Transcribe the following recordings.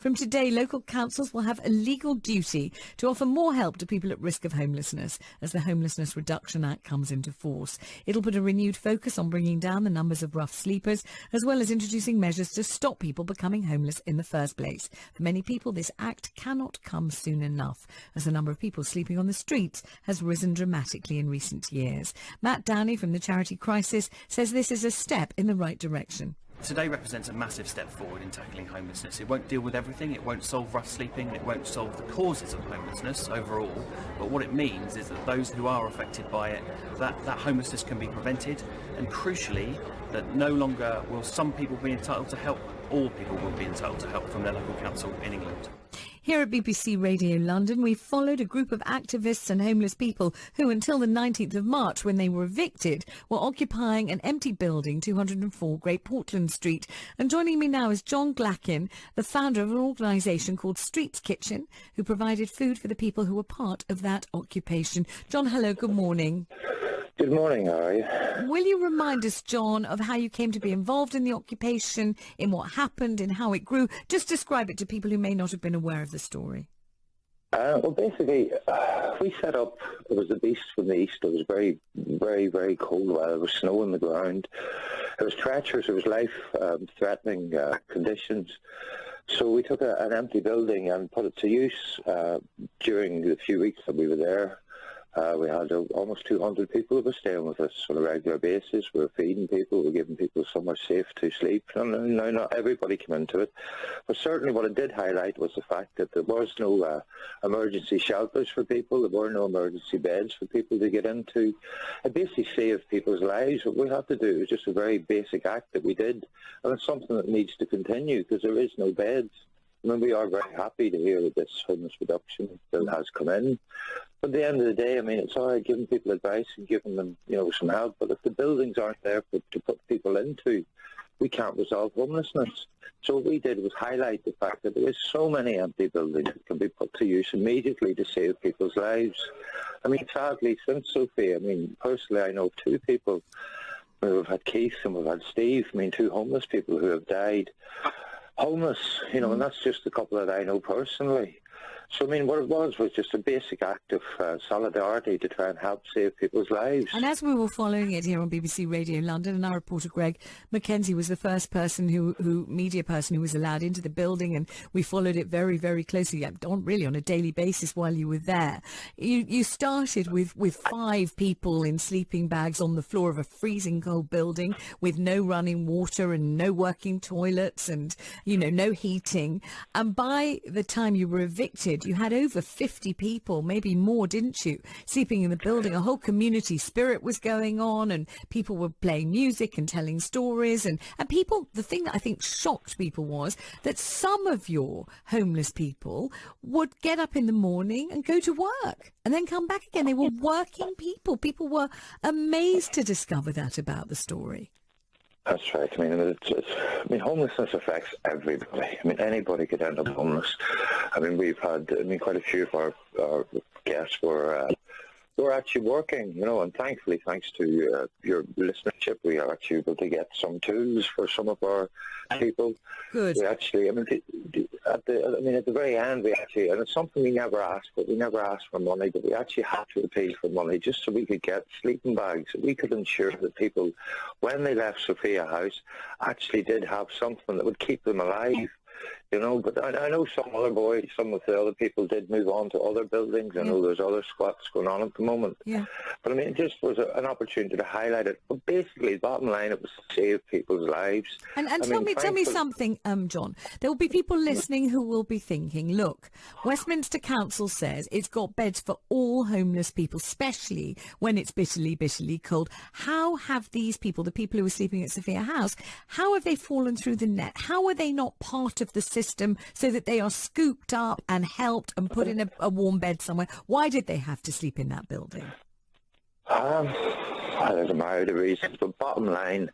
From today, local councils will have a legal duty to offer more help to people at risk of homelessness as the Homelessness Reduction Act comes into force. It'll put a renewed focus on bringing down the numbers of rough sleepers, as well as introducing measures to stop people becoming homeless in the first place. For many people, this act cannot come soon enough, as the number of people sleeping on the streets has risen dramatically in recent years. Matt Downey from the charity Crisis says this is a step in the right direction. Today represents a massive step forward in tackling homelessness. It won't deal with everything, it won't solve rough sleeping, it won't solve the causes of homelessness overall, but what it means is that those who are affected by it, that homelessness can be prevented, and crucially, that no longer will some people be entitled to help, all people will be entitled to help from their local council in England. Here at BBC Radio London, we followed a group of activists and homeless people who, until the 19th of March, when they were evicted, were occupying an empty building, 204 Great Portland Street. And joining me now is John Glackin, the founder of an organisation called Streets Kitchen, who provided food for the people who were part of that occupation. John, hello, good morning. Good morning, how are you? Will you remind us, John, of how you came to be involved in the occupation, in what happened, in how it grew? Just describe it to people who may not have been aware of the story. Well, basically, we set up, it was the beast from the east. It was very, very, very cold while there was snow on the ground. It was treacherous, it was life-threatening conditions. So we took an empty building and put it to use during the few weeks that we were there. We had almost 200 people who were staying with us on a regular basis. We were feeding people, we were giving people somewhere safe to sleep. And now not everybody came into it. But certainly what it did highlight was the fact that there was no emergency shelters for people. There were no emergency beds for people to get into. It basically saved people's lives. What we had to do was just a very basic act that we did. And it's something that needs to continue because there is no beds. I mean, we are very happy to hear that this homeless reduction bill has come in. But at the end of the day, I mean, it's all right giving people advice and giving them, some help. But if the buildings aren't there to put people into, we can't resolve homelessness. So what we did was highlight the fact that there is so many empty buildings that can be put to use immediately to save people's lives. I mean, sadly, since Sophie, I mean, personally, I know two people. We've had Keith and we've had Steve. I mean, two homeless people who have died homeless, and that's just a couple that I know personally. So, I mean, what it was just a basic act of solidarity to try and help save people's lives. And as we were following it here on BBC Radio London, and our reporter Greg Mackenzie was the first person media person who was allowed into the building, and we followed it very, very closely, really on a daily basis while you were there. You started with 5 people in sleeping bags on the floor of a freezing cold building with no running water and no working toilets and, no heating. And by the time you were evicted, you had over 50 people, maybe more, didn't you, sleeping in the building. A whole community spirit was going on and people were playing music and telling stories. And people, the thing that I think shocked people was that some of your homeless people would get up in the morning and go to work and then come back again. They were working people. People were amazed to discover that about the story. That's right. I mean, homelessness affects everybody. I mean, anybody could end up homeless. I mean, we've had, quite a few of our guests were actually working, and thankfully, thanks to your listenership, we are actually able to get some tools for some of our people. Good. We actually, at the very end, we actually, and it's something we never asked for. We never asked for money, but we actually had to appeal for money just so we could get sleeping bags. We could ensure that people, when they left Sophia House, actually did have something that would keep them alive. But I know some of the other people did move on to other buildings. I know there's other squats going on at the moment. Yeah. But it just was an opportunity to highlight it. But basically, the bottom line, it was to save people's lives. And tell me something, John. There will be people listening who will be thinking, look, Westminster Council says it's got beds for all homeless people, especially when it's bitterly, bitterly cold. How have these people, the people who are sleeping at Sophia House, how have they fallen through the net? How are they not part of the system so that they are scooped up and helped and put in a warm bed somewhere? Why did they have to sleep in that building? There's a myriad of reasons, but bottom line,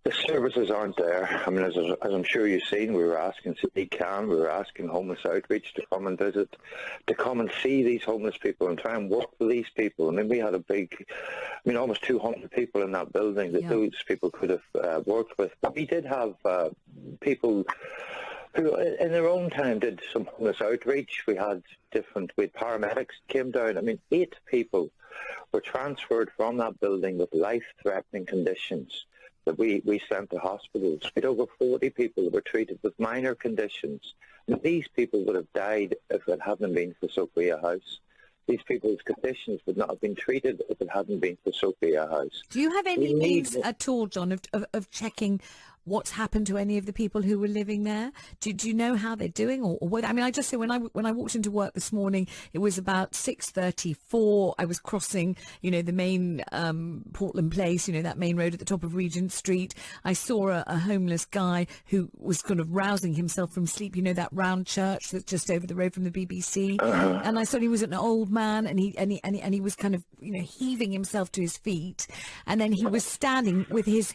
the services aren't there. I mean, as I'm sure you've seen, we were asking City Can, we were asking Homeless Outreach to come and visit, to come and see these homeless people and try and work with these people. I mean, we had almost 200 people in that building that those people could have worked with. But we did have people who in their own time did some homeless outreach. We had paramedics came down. I mean, 8 people were transferred from that building with life-threatening conditions that we sent to hospitals. We had over 40 people that were treated with minor conditions. And these people would have died if it hadn't been for Sophia House. These people's conditions would not have been treated if it hadn't been for Sophia House. Do you have any means at all, John, of checking what's happened to any of the people who were living there? Do you know how they're doing, or whether? I mean, I just say when I walked into work this morning, it was about 6:34. I was crossing, the main Portland Place, that main road at the top of Regent Street. I saw a homeless guy who was kind of rousing himself from sleep. That round church that's just over the road from the BBC, and I saw he was an old man, and he was kind of heaving himself to his feet, and then he was standing with his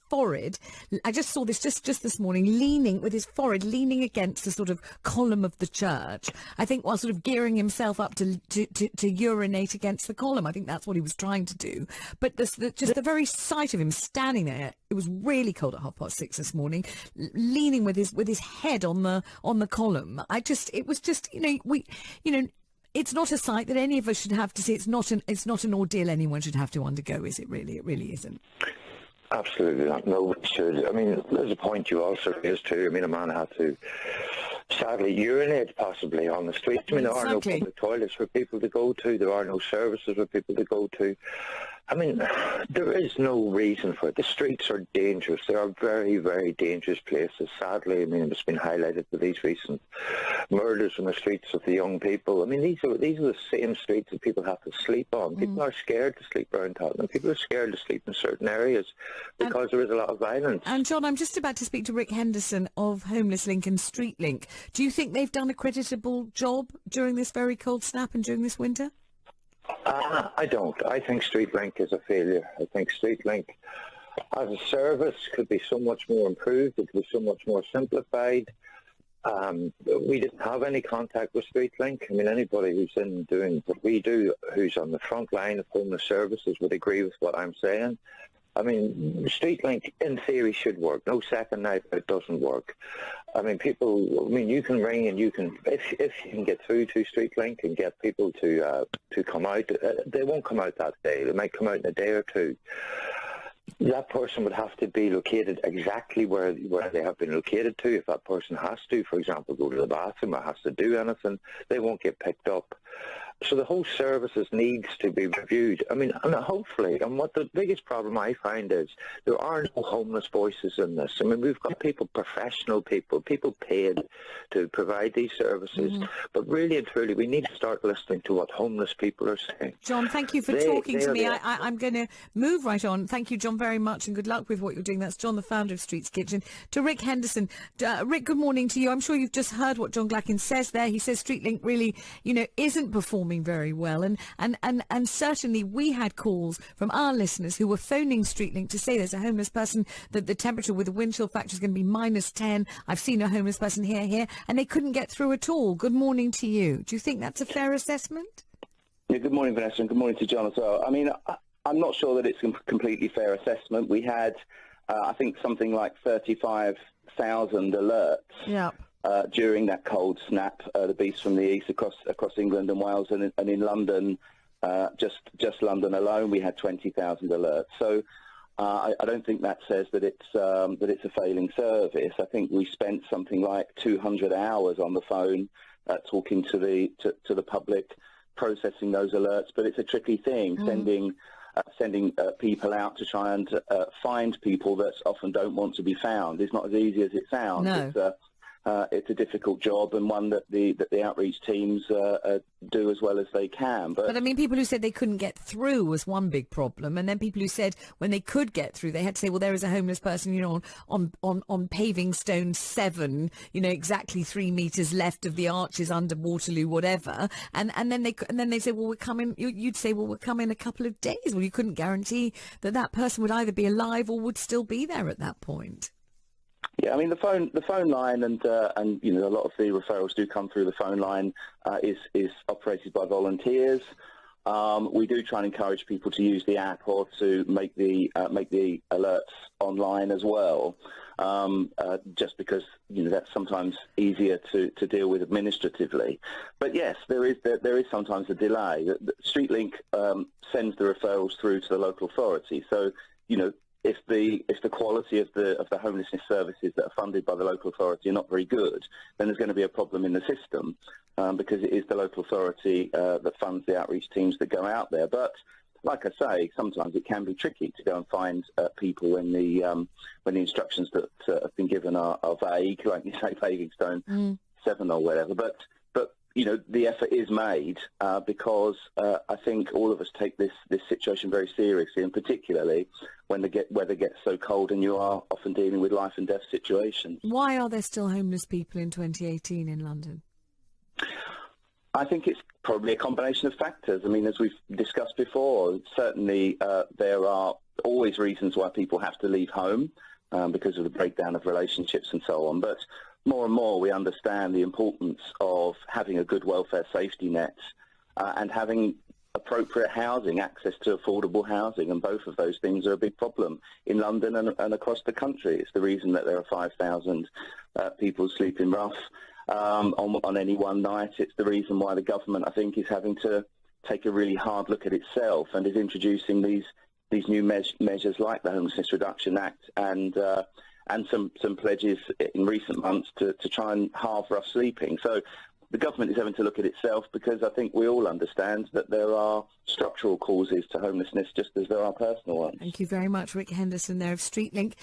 forehead. I just saw this just this morning, leaning with his forehead, leaning against the sort of column of the church. I think while sort of gearing himself up to urinate against the column. I think that's what he was trying to do. But just the very sight of him standing there, it was really cold at 6:30 this morning, leaning with his head on the column. It was just it's not a sight that any of us should have to see. It's not an ordeal anyone should have to undergo, is it really? It really isn't. Absolutely not. No, we should. I mean, there's a point you also raised too. I mean, a man had to sadly urinate possibly on the streets. I mean, there are no public toilets for people to go to. There are no services for people to go to. I mean, there is no reason for it. The streets are dangerous. They are very, very dangerous places. Sadly, I mean, it's been highlighted with these recent murders on the streets of the young people. I mean, these are the same streets that people have to sleep on. People are scared to sleep around Tottenham. People are scared to sleep in certain areas because there is a lot of violence. And John, I'm just about to speak to Rick Henderson of Homeless Link and Street Link. Do you think they've done a creditable job during this very cold snap and during this winter? I don't. I think StreetLink is a failure. I think StreetLink as a service could be so much more improved. It could be so much more simplified. We didn't have any contact with StreetLink. I mean, anybody who's in doing what we do, who's on the front line of homeless services, would agree with what I'm saying. I mean, StreetLink, in theory, should work. No second night, it doesn't work. I mean, you can ring and you can, if you can get through to StreetLink and get people to come out, they won't come out that day. They might come out in a day or two. That person would have to be located exactly where they have been located to. If that person has to, for example, go to the bathroom or has to do anything, they won't get picked up. So the whole services needs to be reviewed. I mean, and hopefully, and what the biggest problem I find is there are no homeless voices in this. I mean, we've got professional people paid to provide these services, but really and truly, we need to start listening to what homeless people are saying. John, thank you for talking to me. I'm going to move right on. Thank you, John, very much, and good luck with what you're doing. That's John, the founder of Streets Kitchen. To Rick Henderson. Rick, good morning to you. I'm sure you've just heard what John Glackin says there. He says StreetLink really, isn't performing very well, and certainly we had calls from our listeners who were phoning StreetLink to say there's a homeless person, that the temperature with the wind chill factor is going to be -10. I've seen a homeless person here, and they couldn't get through at all. Good morning to you. Do you think that's a fair assessment? Yeah, good morning, Vanessa, and good morning to John as well. I mean, I'm not sure that it's a completely fair assessment. We had, I think, something like 35,000 alerts. Yeah. During that cold snap, the beast from the east across England and Wales, and in London, just London alone, we had 20,000 alerts. So I don't think that says that it's a failing service. I think we spent something like 200 hours on the phone talking to the public, processing those alerts. But it's a tricky thing, sending people out to try and find people that often don't want to be found. It's not as easy as it sounds. No. It's a difficult job, and one that the outreach teams do as well as they can. But I mean, people who said they couldn't get through was one big problem, and then people who said when they could get through, they had to say, well, there is a homeless person, on paving stone 7, exactly 3 meters left of the arches under Waterloo, whatever, and then they say, well, we're coming. You'd say, well, we're coming in a couple of days. Well, you couldn't guarantee that person would either be alive or would still be there at that point. Yeah, I mean, the phone line and a lot of the referrals do come through the phone line is operated by volunteers. We do try and encourage people to use the app or to make the alerts online as well. just because that's sometimes easier to deal with administratively. But yes, there is sometimes a delay. StreetLink sends the referrals through to the local authority. So if the quality of the homelessness services that are funded by the local authority are not very good, then there's going to be a problem in the system, because it is the local authority that funds the outreach teams that go out there. But like I say, sometimes it can be tricky to go and find people when the instructions that have been given are vague, like you say, Pavingstone 7 or whatever. But the effort is made because I think all of us take this situation very seriously, and particularly when the weather gets so cold and you are often dealing with life and death situations. Why are there still homeless people in 2018 in London? I think it's probably a combination of factors. I mean, as we've discussed before, certainly there are always reasons why people have to leave home because of the breakdown of relationships and so on. But more and more we understand the importance of having a good welfare safety net and having appropriate housing, access to affordable housing, and both of those things are a big problem in London and across the country. It's the reason that there are 5,000 people sleeping rough on any one night. It's the reason why the government, I think, is having to take a really hard look at itself and is introducing these new measures like the Homelessness Reduction Act and some pledges in recent months to try and halve rough sleeping. So the government is having to look at itself, because I think we all understand that there are structural causes to homelessness just as there are personal ones. Thank you very much, Rick Henderson there of StreetLink.